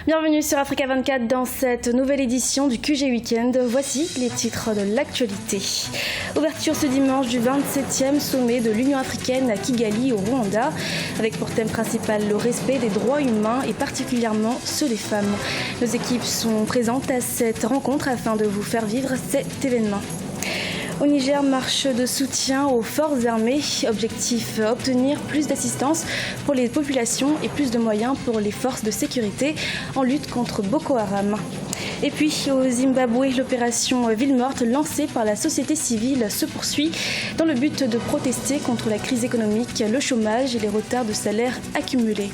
Bienvenue sur Africa 24 dans cette nouvelle édition du QG Weekend. Voici les titres de l'actualité. Ouverture ce dimanche du 27e sommet de l'Union africaine à Kigali au Rwanda, avec pour thème principal le respect des droits humains et particulièrement ceux des femmes. Nos équipes sont présentes à cette rencontre afin de vous faire vivre cet événement. Au Niger, marche de soutien aux forces armées. Objectif, obtenir plus d'assistance pour les populations et plus de moyens pour les forces de sécurité en lutte contre Boko Haram. Et puis au Zimbabwe, l'opération Ville Morte lancée par la société civile se poursuit dans le but de protester contre la crise économique, le chômage et les retards de salaire accumulés.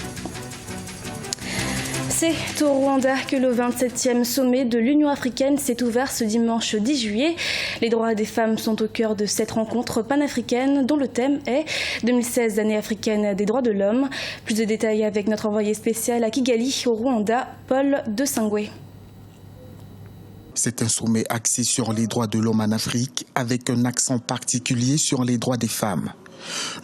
C'est au Rwanda que le 27e sommet de l'Union africaine s'est ouvert ce dimanche 10 juillet. Les droits des femmes sont au cœur de cette rencontre panafricaine dont le thème est 2016, année africaine des droits de l'homme. Plus de détails avec notre envoyé spécial à Kigali, au Rwanda, Paul de Sangwe. C'est un sommet axé sur les droits de l'homme en Afrique, avec un accent particulier sur les droits des femmes.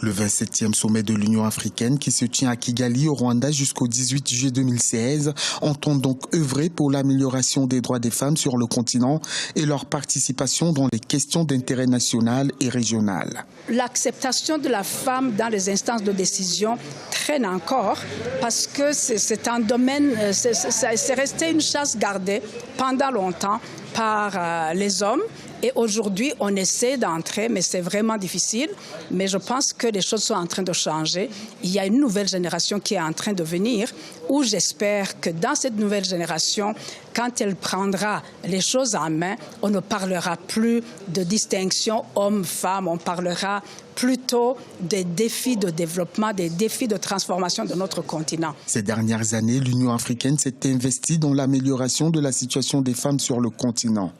Le 27e sommet de l'Union africaine qui se tient à Kigali au Rwanda jusqu'au 18 juillet 2016 entend donc œuvrer pour l'amélioration des droits des femmes sur le continent et leur participation dans les questions d'intérêt national et régional. L'acceptation de la femme dans les instances de décision traîne encore parce que c'est un domaine, c'est resté une chasse gardée pendant longtemps par les hommes. Et aujourd'hui, on essaie d'entrer, mais c'est vraiment difficile. Mais je pense que les choses sont en train de changer. Il y a une nouvelle génération qui est en train de venir, où j'espère que dans cette nouvelle génération, quand elle prendra les choses en main, on ne parlera plus de distinction homme-femme, on parlera plutôt des défis de développement, des défis de transformation de notre continent. Ces dernières années, l'Union africaine s'est investie dans l'amélioration de la situation des femmes sur le continent.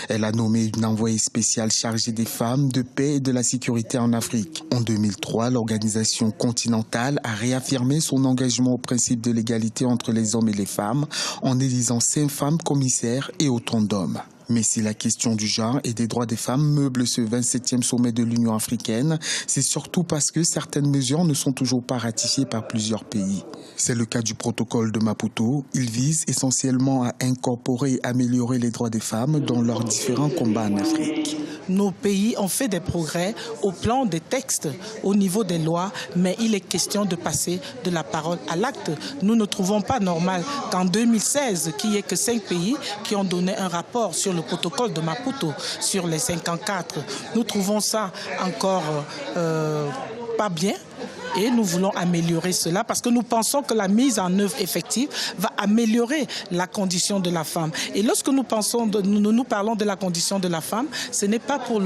Elle a nommé une envoyée spéciale chargée des femmes, de paix et de la sécurité en Afrique. En 2003, l'organisation continentale a réaffirmé son engagement au principe de l'égalité entre les hommes et les femmes en élisant 5 femmes commissaires et autant d'hommes. Mais si la question du genre et des droits des femmes meuble ce 27e sommet de l'Union africaine, c'est surtout parce que certaines mesures ne sont toujours pas ratifiées par plusieurs pays. C'est le cas du protocole de Maputo. Il vise essentiellement à incorporer et améliorer les droits des femmes dans leurs différents combats en Afrique. Nos pays ont fait des progrès au plan des textes, au niveau des lois, mais il est question de passer de la parole à l'acte. Nous ne trouvons pas normal qu'en 2016, qu'il n'y ait que 5 pays qui ont donné un rapport sur le protocole de Maputo, sur les 54. Nous trouvons ça encore pas bien. Et nous voulons améliorer cela parce que nous pensons que la mise en œuvre effective va améliorer la condition de la femme. Et lorsque nous parlons de la condition de la femme, ce n'est pas pour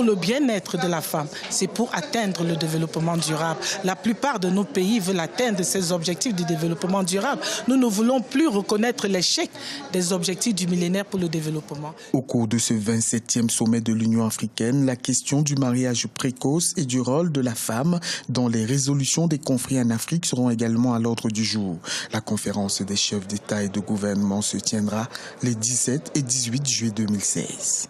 le bien-être de la femme, c'est pour atteindre le développement durable. La plupart de nos pays veulent atteindre ces objectifs du développement durable. Nous ne voulons plus reconnaître l'échec des objectifs du millénaire pour le développement. Au cours de ce 27e sommet de l'Union africaine, la question du mariage précoce et du rôle de la femme dans les résolutions des conflits en Afrique seront également à l'ordre du jour. La conférence des chefs d'État et de gouvernement se tiendra les 17 et 18 juillet 2016.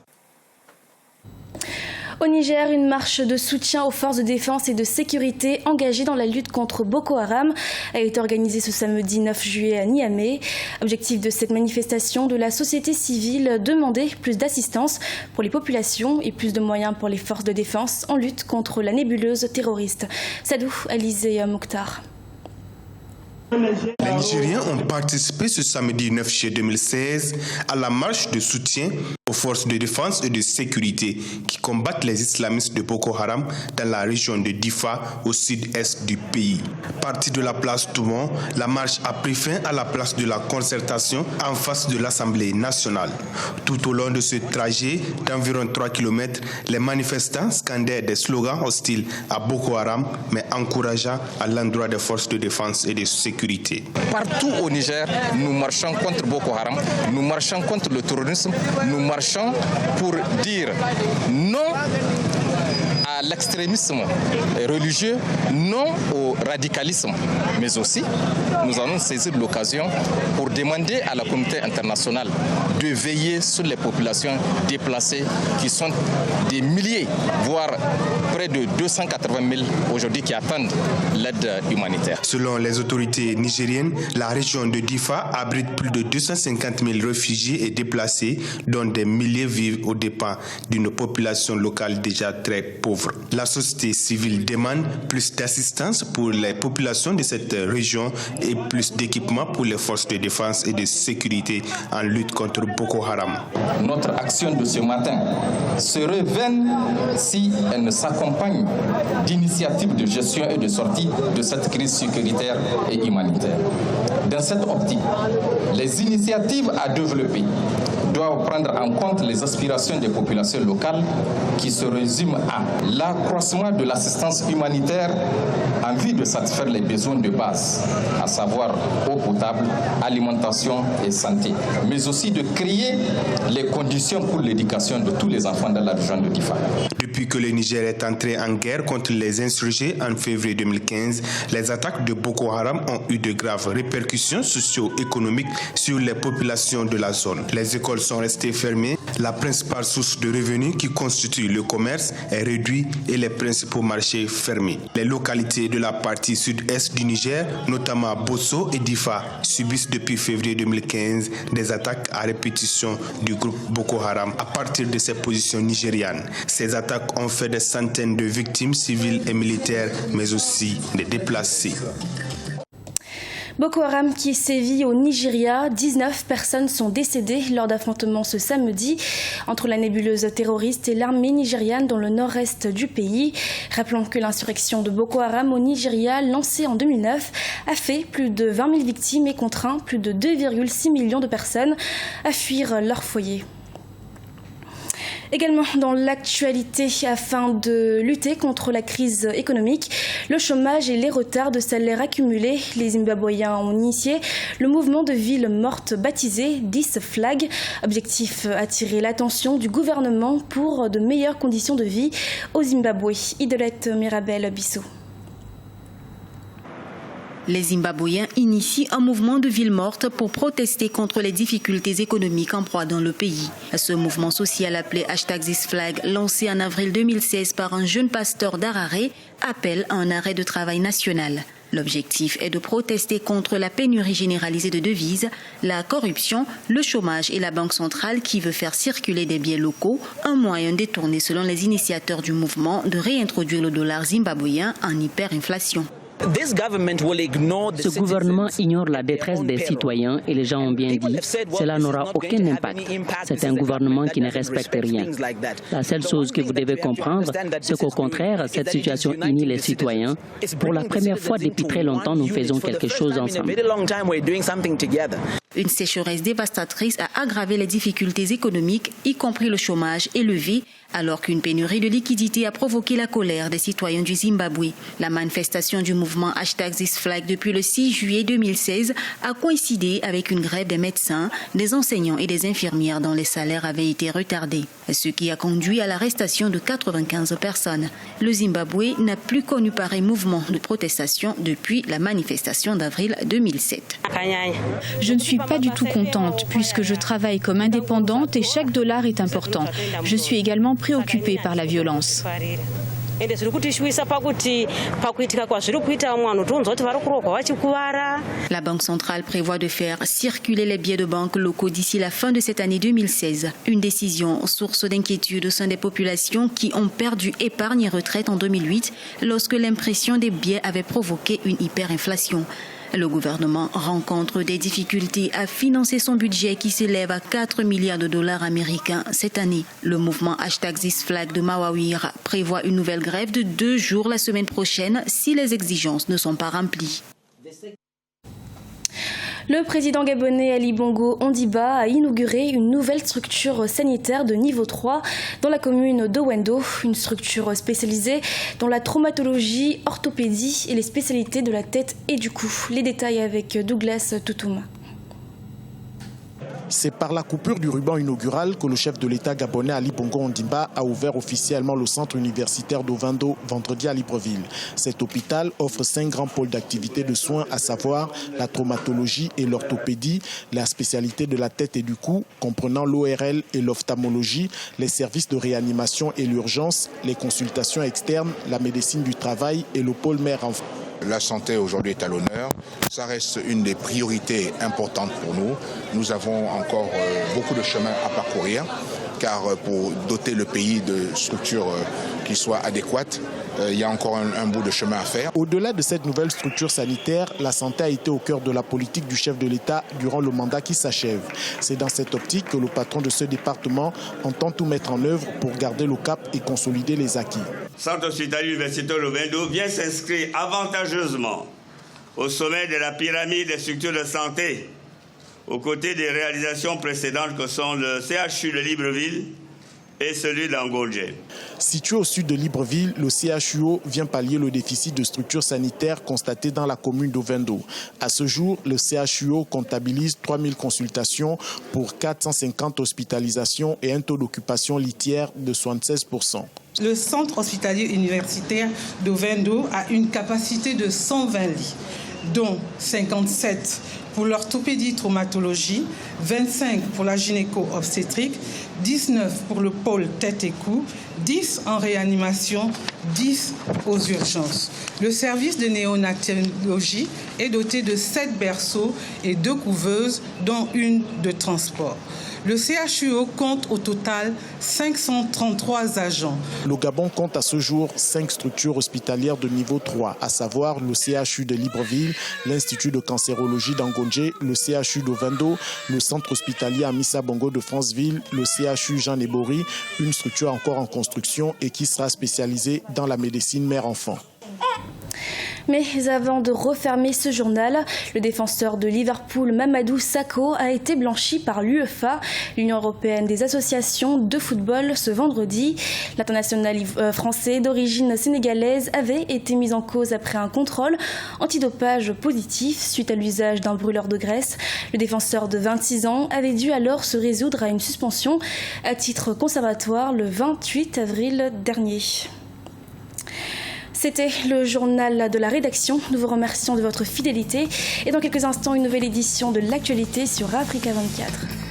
Au Niger, une marche de soutien aux forces de défense et de sécurité engagées dans la lutte contre Boko Haram a été organisée ce samedi 9 juillet à Niamey. Objectif de cette manifestation de la société civile, demander plus d'assistance pour les populations et plus de moyens pour les forces de défense en lutte contre la nébuleuse terroriste. Sadou, Alizé Mokhtar. Les Nigériens ont participé ce samedi 9 juillet 2016 à la marche de soutien aux forces de défense et de sécurité qui combattent les islamistes de Boko Haram dans la région de Difa au sud-est du pays. Partie de la place Toumon, la marche a pris fin à la place de la concertation en face de l'Assemblée nationale. Tout au long de ce trajet d'environ 3 km, les manifestants scandaient des slogans hostiles à Boko Haram mais encourageants à l'endroit des forces de défense et de sécurité. Partout au Niger, nous marchons contre Boko Haram, nous marchons contre le terrorisme, nous marchons pour dire non à à l'extrémisme religieux, non au radicalisme. Mais aussi, nous allons saisir l'occasion pour demander à la communauté internationale de veiller sur les populations déplacées qui sont des milliers, voire près de 280 000 aujourd'hui qui attendent l'aide humanitaire. Selon les autorités nigériennes, la région de Difa abrite plus de 250 000 réfugiés et déplacés, dont des milliers vivent aux dépens d'une population locale déjà très pauvre. La société civile demande plus d'assistance pour les populations de cette région et plus d'équipements pour les forces de défense et de sécurité en lutte contre Boko Haram. Notre action de ce matin serait vaine si elle ne s'accompagne d'initiatives de gestion et de sortie de cette crise sécuritaire et humanitaire. Dans cette optique, les initiatives à développer doivent prendre en compte les aspirations des populations locales qui se résument à l'accroissement de l'assistance humanitaire en vue de satisfaire les besoins de base, à savoir eau potable, alimentation et santé, mais aussi de créer les conditions pour l'éducation de tous les enfants dans la région de Difa. Depuis que le Niger est entré en guerre contre les insurgés en février 2015, les attaques de Boko Haram ont eu de graves répercussions socio-économiques sur les populations de la zone. Les écoles sont restées fermées, la principale source de revenus qui constitue le commerce est réduite et les principaux marchés fermés. Les localités de la partie sud-est du Niger, notamment Bosso et Difa, subissent depuis février 2015 des attaques à répétition du groupe Boko Haram à partir de ses positions nigérianes. Ces attaques ont fait des centaines de victimes civiles et militaires, mais aussi des déplacés. Boko Haram qui sévit au Nigeria, 19 personnes sont décédées lors d'affrontements ce samedi entre la nébuleuse terroriste et l'armée nigériane dans le nord-est du pays. Rappelons que l'insurrection de Boko Haram au Nigeria, lancée en 2009, a fait plus de 20 000 victimes et contraint plus de 2,6 millions de personnes à fuir leur foyer. Également dans l'actualité, afin de lutter contre la crise économique, le chômage et les retards de salaire accumulés, les Zimbabwéens ont initié le mouvement de ville morte baptisé 10 Flags. Objectif, attirer l'attention du gouvernement pour de meilleures conditions de vie au Zimbabwe. Idolette Mirabel Bissot. Les Zimbabwéens initient un mouvement de ville morte pour protester contre les difficultés économiques en proie dans le pays. Ce mouvement social appelé #ThisFlag, lancé en avril 2016 par un jeune pasteur d'Harare, appelle à un arrêt de travail national. L'objectif est de protester contre la pénurie généralisée de devises, la corruption, le chômage et la Banque centrale qui veut faire circuler des biens locaux, un moyen détourné selon les initiateurs du mouvement de réintroduire le dollar zimbabwéen en hyperinflation. Ce gouvernement ignore la détresse des citoyens et les gens ont bien dit cela n'aura aucun impact. C'est un gouvernement qui ne respecte rien. La seule chose que vous devez comprendre, c'est qu'au contraire, cette situation unit les citoyens. Pour la première fois depuis très longtemps, nous faisons quelque chose ensemble. Une sécheresse dévastatrice a aggravé les difficultés économiques, y compris le chômage élevé, alors qu'une pénurie de liquidités a provoqué la colère des citoyens du Zimbabwe. La manifestation du mouvement #ThisFlag depuis le 6 juillet 2016 a coïncidé avec une grève des médecins, des enseignants et des infirmières dont les salaires avaient été retardés, ce qui a conduit à l'arrestation de 95 personnes. Le Zimbabwe n'a plus connu pareil mouvement de protestation depuis la manifestation d'avril 2007. Je ne suis pas du tout contente puisque je travaille comme indépendante et chaque dollar est important. Je suis également préoccupée par la violence. La Banque centrale prévoit de faire circuler les billets de banque locaux d'ici la fin de cette année 2016. Une décision source d'inquiétude au sein des populations qui ont perdu épargne et retraite en 2008 lorsque l'impression des billets avait provoqué une hyperinflation. Le gouvernement rencontre des difficultés à financer son budget qui s'élève à 4 milliards de dollars américains cette année. Le mouvement #ThisFlag de Mawawir prévoit une nouvelle grève de 2 jours la semaine prochaine si les exigences ne sont pas remplies. Le président gabonais Ali Bongo Ondimba a inauguré une nouvelle structure sanitaire de niveau 3 dans la commune d'Owendo, une structure spécialisée dans la traumatologie, orthopédie et les spécialités de la tête et du cou. Les détails avec Douglas Toutouma. C'est par la coupure du ruban inaugural que le chef de l'État gabonais Ali Bongo Ondimba a ouvert officiellement le centre universitaire d'Ovendo vendredi à Libreville. Cet hôpital offre 5 grands pôles d'activité de soins, à savoir la traumatologie et l'orthopédie, la spécialité de la tête et du cou, comprenant l'ORL et l'ophtalmologie, les services de réanimation et l'urgence, les consultations externes, la médecine du travail et le pôle mère-enfant. La santé aujourd'hui est à l'honneur. Ça reste une des priorités importantes pour nous. Nous avons encore beaucoup de chemin à parcourir, car pour doter le pays de structures qui soient adéquates, il y a encore un bout de chemin à faire. Au-delà de cette nouvelle structure sanitaire, la santé a été au cœur de la politique du chef de l'État durant le mandat qui s'achève. C'est dans cette optique que le patron de ce département entend tout mettre en œuvre pour garder le cap et consolider les acquis. Centre hospitalier universitaire Ovendo vient s'inscrire avantageusement au sommet de la pyramide des structures de santé, aux côtés des réalisations précédentes que sont le CHU de Libreville et celui d'Angondje. Situé au sud de Libreville, le CHUO vient pallier le déficit de structures sanitaires constaté dans la commune d'Ovendo. À ce jour, le CHUO comptabilise 3000 consultations pour 450 hospitalisations et un taux d'occupation litière de 76%. Le centre hospitalier universitaire d'Ovendo a une capacité de 120 lits, dont 57 pour l'orthopédie traumatologie, 25 pour la gynéco-obstétrique, 19 pour le pôle tête et cou, 10 en réanimation, 10 aux urgences. Le service de néonatologie est doté de 7 berceaux et 2 couveuses, dont une de transport. Le CHUO compte au total 533 agents. Le Gabon compte à ce jour 5 structures hospitalières de niveau 3, à savoir le CHU de Libreville, l'Institut de cancérologie d'Angondje, le CHU d'Ovendo, le centre hospitalier Amissa Bongo de Franceville, le CHU Jean Nebori, une structure encore en construction et qui sera spécialisée dans la médecine mère-enfant. Mais avant de refermer ce journal, le défenseur de Liverpool, Mamadou Sakho, a été blanchi par l'UEFA, l'Union européenne des associations de football, ce vendredi. L'international français d'origine sénégalaise avait été mis en cause après un contrôle antidopage positif suite à l'usage d'un brûleur de graisse. Le défenseur de 26 ans avait dû alors se résoudre à une suspension à titre conservatoire le 28 avril dernier. C'était le journal de la rédaction. Nous vous remercions de votre fidélité. Et dans quelques instants, une nouvelle édition de l'actualité sur Africa 24.